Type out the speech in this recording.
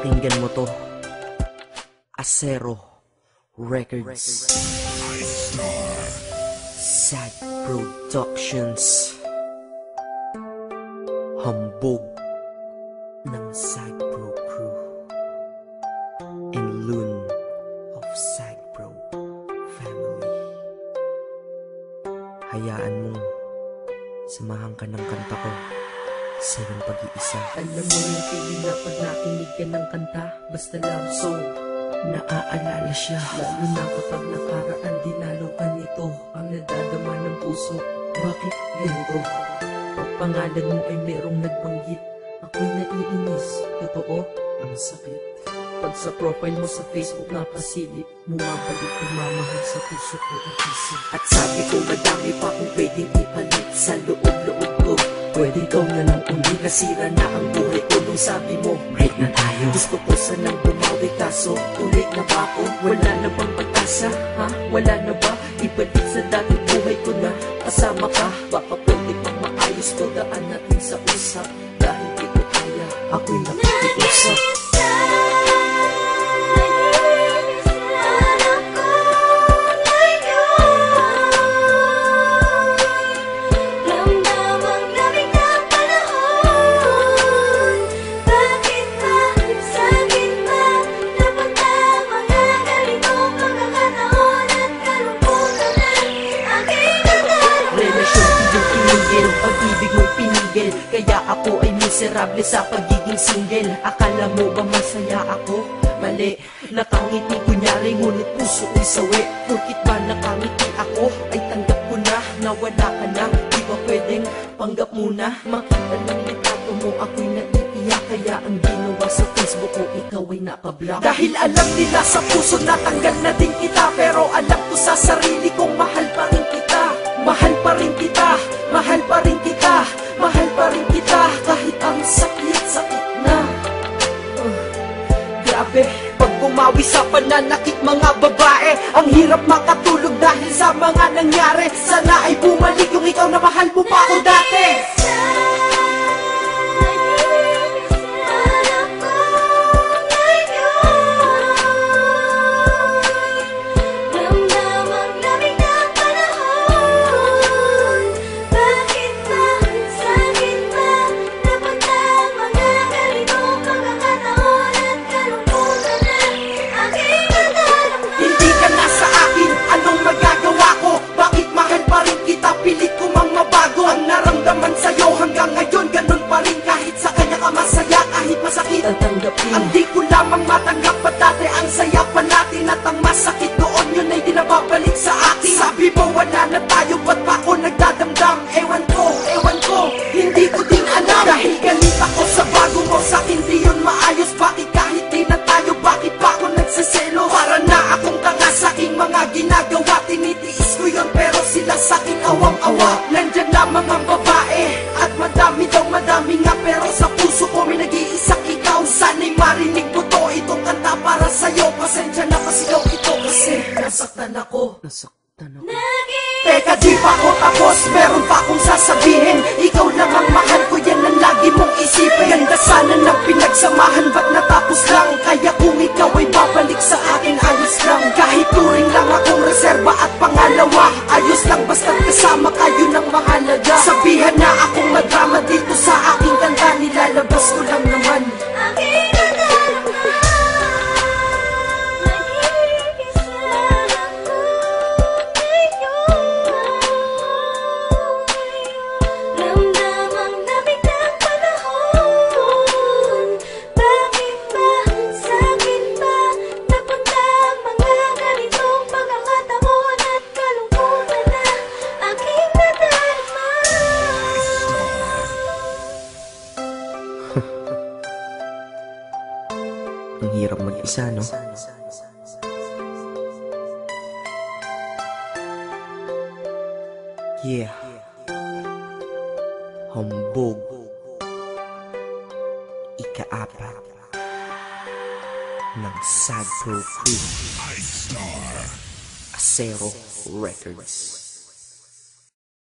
Pakinggan mo to. Acero Records, Sad Productions, hambog ng Sad Pro Crew, and Loon of Sad Pro Family. Hayaan mong samahan ka ng kanta ko sa iyong pag-iisa. Alam mo yung feeling na pag nakinig ka ng kanta, basta love song, naaalala siya. Lalo na kapag nakaraan, di lalo ka nito ang nadadama ng puso. Bakit ganito? Pag pangalan mo ay merong nagbanggit, ako'y naiinis. Totoo, ang sakit. Pag sa profile mo sa Facebook napasilip, bumabalik pagmamahal sa puso ko at isip. At sabi ko madami pa kung pwedeng ipalit sa loob-loob ko. Pwede ikaw na lang uli, nasira na ang buhay ko. Nung sabi mo, break na tayo, gusto ko sanang bumawi, kaso ulit na ba ako? Wala na bang pag-asa, ha? Wala na ba? Ibalik sa dating buhay ko na kasama ka. Baka pwede pang maayos ko, daan natin sa usap. Dahil di ko kaya, ako'y nakikiusap. Pag-ibig mo'y pinigil, kaya ako ay miserable sa pagiging single. Akala mo ba masaya ako? Mali, nakangiti kunyari ngunit puso ko'y sawi. Porkit ba nakangiti ako ay tanggap ko na nawala ka na. Di ba pwedeng panggap muna? Makita ng litrato mo ako'y naiiyak, kaya ang ginawa sa Facebook ko ikaw ay nakablock. Dahil alam nila sa puso natanggal na din kita, pero alam ko sa sarili kong mahal pa rin kita. Mahal pa rin kita, mahal pa rin kita, mahal pa rin kita, kahit ang sakit-sakit na. Grabe, pag bumawi sa pananakit mga babae, ang hirap makatulog dahil sa mga nangyari. Sana ay bumalik yung ikaw na mahal mo pa ako dati. Pilit ko mang mabago ang naramdaman sa'yo hanggang ngayon, ganun pa rin. Kahit sa kanya ka masaya, kahit masakit tatanggapin. Ang di ko lamang matanggap pa dati ang saya pa natin, at ang masakit doon yun ay di nababalik sa akin. Sabi mo wala na tayo, ba't pa ako nagdadamdam? Ewan ko, hindi ko din alam. Dahil galit ako sa bago mo, sa'kin di yun maayos. Bakit kahit di na tayo, bakit pa ako nagsaselo? Para na akong tanga sa'king mga ginagawa. Tinitiis ko yun pero sila sa'kin awang-awa. Nandyan lamang ang babae, at madami daw madami nga, pero sa puso ko may nag-iisang ikaw. Sana'y marinig mo to, itong kanta para sa'yo. Pasensya na pasigaw ito kasi nasaktan ako. Teka, di pa ako tapos, meron pa akong sasabihin. Ikaw lang ang mahal ko, yan ang lagi mong isipin. Ganda sana ng pinagsamahan, ba't natapos lang? Kaya kung ikaw ay babalik sa akin, ayos lang. Kahit turing lang akong reserba at pangalawa, ayos lang basta't kasama kayo ng mahalaga. Sabihan na akong madrama dito sa aking kanta, nilalabas ko lang naman. Ang hirap mag-isa, no? Yeah. Hambog. Ika-apat ng Sad Pro Crew, Acero Records.